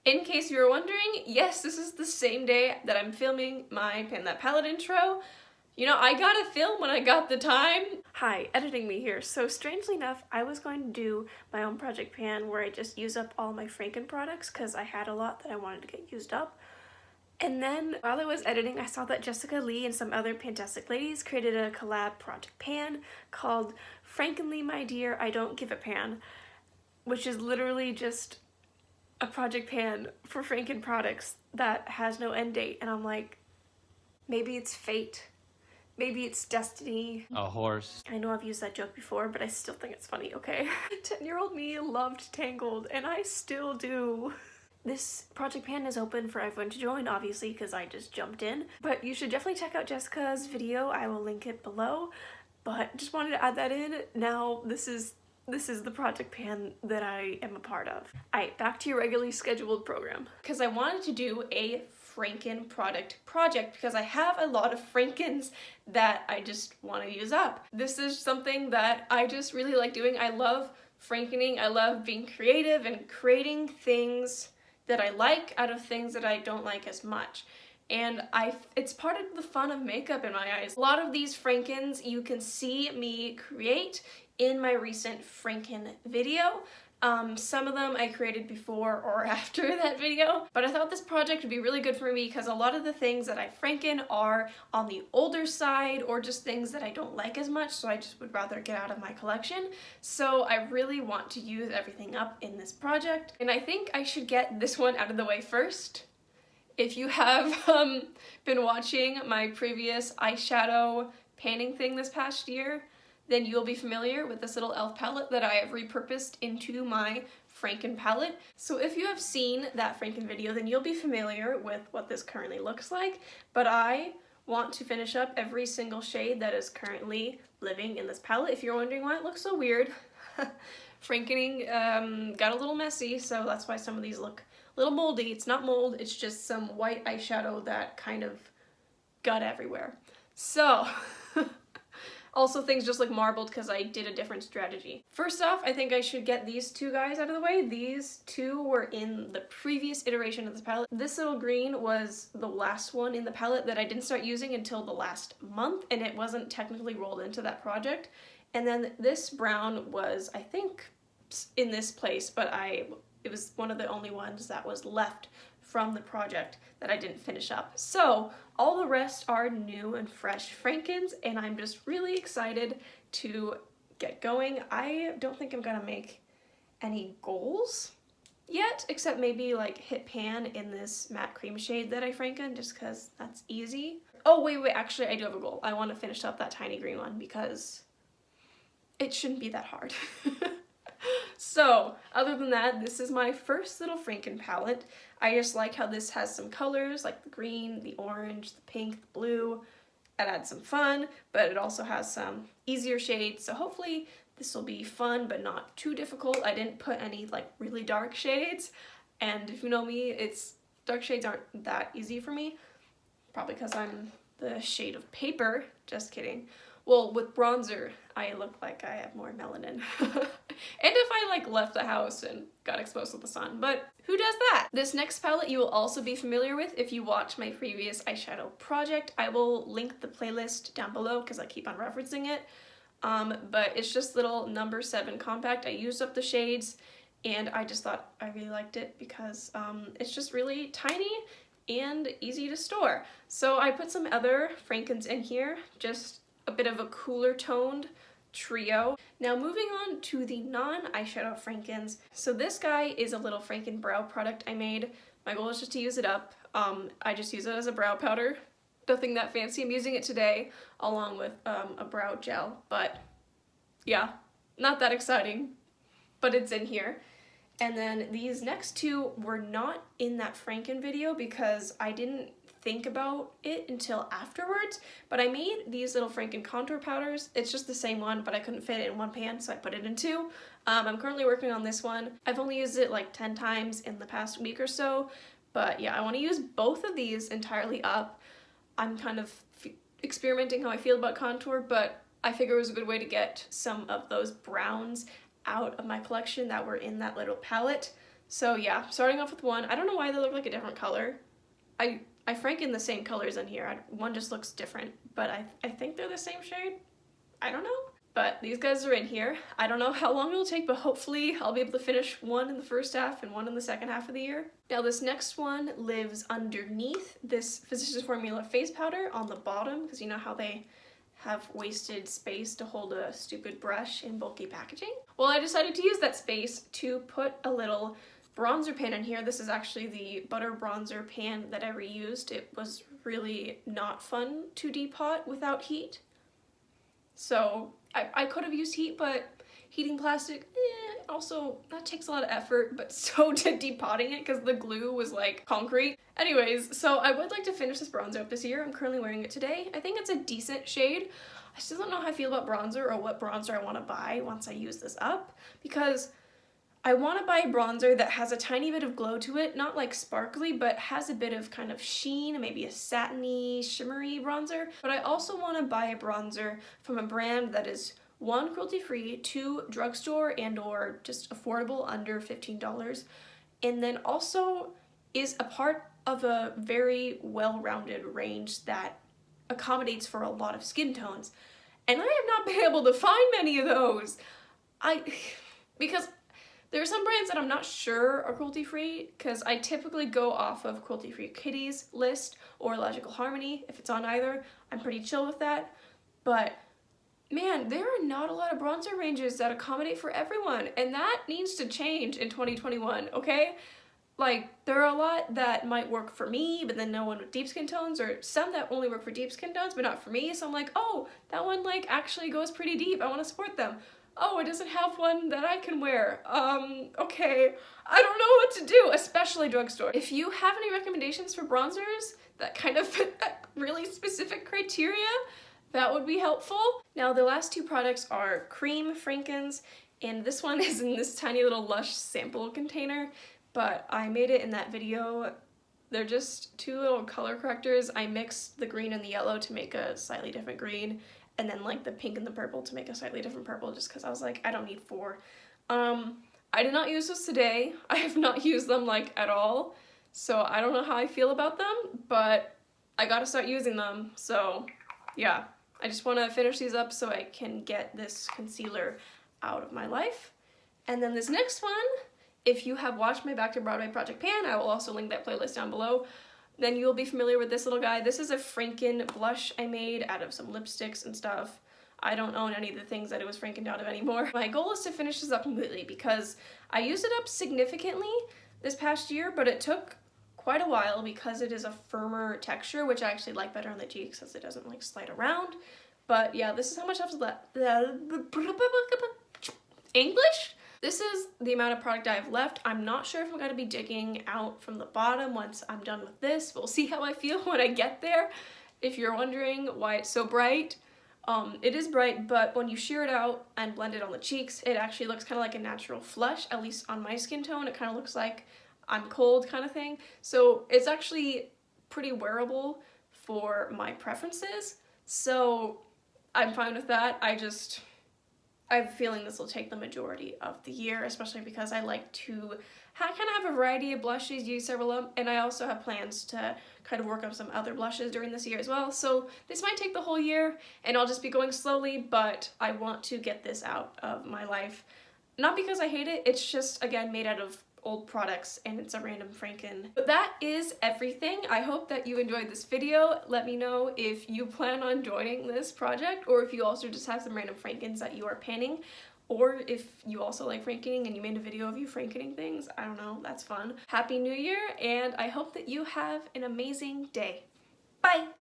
In case you were wondering, yes, this is the same day that I'm filming my Pan That Palette intro. You know, I gotta film when I got the time. Hi, editing me here. So strangely enough, I was going to do my own project pan where I just use up all my Franken products because I had a lot that I wanted to get used up. And then while I was editing, I saw that Jessica Lee and some other Pantastic ladies created a collab project pan called Frankenly, My Dear, I Don't Give a Pan, which is literally just a project pan for Franken products that has no end date. And I'm like, maybe it's fate. Maybe it's destiny. A horse. I know I've used that joke before, but I still think it's funny, okay? 10-year-old me loved Tangled, and I still do. This project pan is open for everyone to join, obviously, because I just jumped in. But you should definitely check out Jessica's video. I will link it below. But just wanted to add that in. Now, this is the project pan that I am a part of. Alright, back to your regularly scheduled program. Because I wanted to do a Franken project because I have a lot of Frankens that I just want to use up. This is something that I just really like doing. I love Frankening. I love being creative and creating things that I like out of things that I don't like as much. And it's part of the fun of makeup in my eyes. A lot of these Frankens you can see me create in my recent Franken video. Some of them I created before or after that video, but I thought this project would be really good for me because a lot of the things that I Franken are on the older side or just things that I don't like as much, so I just would rather get out of my collection. So I really want to use everything up in this project, and I think I should get this one out of the way first. If you have been watching my previous eyeshadow panning thing this past year, then you'll be familiar with this little e.l.f. palette that I have repurposed into my Franken palette. So if you have seen that Franken video, then you'll be familiar with what this currently looks like, but I want to finish up every single shade that is currently living in this palette. If you're wondering why it looks so weird, Frankening got a little messy, so that's why some of these look a little moldy. It's not mold, it's just some white eyeshadow that kind of got everywhere. So, also things just look marbled because I did a different strategy. First off, I think I should get these two guys out of the way. These two were in the previous iteration of this palette. This little green was the last one in the palette that I didn't start using until the last month, and it wasn't technically rolled into that project. And then this brown was, I think, in this place, but it was one of the only ones that was left from the project that I didn't finish up. So all the rest are new and fresh Frankens, and I'm just really excited to get going. I don't think I'm gonna make any goals yet, except maybe like hit pan in this matte cream shade that I Franken, just because that's easy. Oh wait, actually I do have a goal. I want to finish up that tiny green one because it shouldn't be that hard. So, other than that, this is my first little Franken palette. I just like how this has some colors, like the green, the orange, the pink, the blue. It adds some fun, but it also has some easier shades, so hopefully this will be fun, but not too difficult. I didn't put any, like, really dark shades, and if you know me, dark shades aren't that easy for me. Probably because I'm the shade of paper. Just kidding. Well, with bronzer, I look like I have more melanin. And if I like left the house and got exposed to the sun, but who does that? This next palette you will also be familiar with if you watch my previous eyeshadow project. I will link the playlist down below because I keep on referencing it. But it's just little number 7 compact. I used up the shades and I just thought I really liked it because it's just really tiny and easy to store. So I put some other Frankens in here, just a bit of a cooler toned trio. Now moving on to the non-eyeshadow Frankens. So this guy is a little Franken brow product I made. My goal is just to use it up. I just use it as a brow powder. Nothing that fancy. I'm using it today along with a brow gel, but yeah, not that exciting, but it's in here. And then these next two were not in that Franken video because I didn't think about it until afterwards, but I made these little Franken contour powders. It's just the same one, but I couldn't fit it in one pan, so I put it in two. I'm currently working on this one. I've only used it like 10 times in the past week or so, but yeah, I want to use both of these entirely up. I'm kind of experimenting how I feel about contour, but I figure it was a good way to get some of those browns out of my collection that were in that little palette. So yeah, starting off with one. I don't know why they look like a different color. I Franken the same colors in here. One just looks different, but I think they're the same shade. I don't know. But these guys are in here. I don't know how long it'll take, but hopefully I'll be able to finish one in the first half and one in the second half of the year. Now this next one lives underneath this Physicians Formula face powder on the bottom, because you know how they have wasted space to hold a stupid brush in bulky packaging? Well, I decided to use that space to put a little bronzer pan in here. This is actually the butter bronzer pan that I reused. It was really not fun to depot without heat. So I could have used heat, but heating plastic, also that takes a lot of effort, but so did depotting it because the glue was like concrete. Anyways, so I would like to finish this bronzer up this year. I'm currently wearing it today. I think it's a decent shade. I still don't know how I feel about bronzer or what bronzer I want to buy once I use this up, because I want to buy a bronzer that has a tiny bit of glow to it, not like sparkly, but has a bit of kind of sheen, maybe a satiny, shimmery bronzer. But I also want to buy a bronzer from a brand that is 1, cruelty-free, 2, drugstore and or just affordable, under $15, and then also is a part of a very well-rounded range that accommodates for a lot of skin tones. And I have not been able to find many of those. Because there are some brands that I'm not sure are cruelty-free, because I typically go off of cruelty-free kitties list or Logical Harmony. If it's on either, I'm pretty chill with that. But man, there are not a lot of bronzer ranges that accommodate for everyone, and that needs to change in 2021, okay? Like, there are a lot that might work for me, but then no one with deep skin tones, or some that only work for deep skin tones, but not for me. So I'm like, oh, that one like actually goes pretty deep. I want to support them. Oh, it doesn't have one that I can wear. Okay. I don't know what to do, especially drugstore. If you have any recommendations for bronzers that kind of fit that really specific criteria, that would be helpful. Now, the last two products are Cream Franken's, and this one is in this tiny little Lush sample container, but I made it in that video. They're just two little color correctors. I mixed the green and the yellow to make a slightly different green, and then like the pink and the purple to make a slightly different purple, just because I was like, I don't need 4. I did not use this today. I have not used them like at all, so I don't know how I feel about them, but I gotta start using them. So yeah, I just want to finish these up so I can get this concealer out of my life. And then this next one, if you have watched my Back to Broadway Project Pan, I will also link that playlist down below, then you'll be familiar with this little guy. This is a Franken blush I made out of some lipsticks and stuff. I don't own any of the things that it was Frankened out of anymore. My goal is to finish this up completely because I used it up significantly this past year, but it took quite a while because it is a firmer texture, which I actually like better on the cheeks as it doesn't like slide around. But yeah, this is how much I've left. English? This is the amount of product I have left. I'm not sure if I'm gonna be digging out from the bottom once I'm done with this. We'll see how I feel when I get there. If you're wondering why it's so bright, it is bright, but when you shear it out and blend it on the cheeks, it actually looks kind of like a natural flush, at least on my skin tone. It kind of looks like I'm cold kind of thing. So it's actually pretty wearable for my preferences. So I'm fine with that. I have a feeling this will take the majority of the year, especially because I like to kind of have a variety of blushes, use several of them, and I also have plans to kind of work on some other blushes during this year as well. So this might take the whole year, and I'll just be going slowly, but I want to get this out of my life. Not because I hate it, it's just, again, made out of old products, and it's a random Franken. But that is everything. I hope that you enjoyed this video. Let me know if you plan on joining this project, or if you also just have some random Frankens that you are panning, or if you also like Frankening and you made a video of you Frankening things. I don't know, that's fun. Happy New Year, and I hope that you have an amazing day. Bye!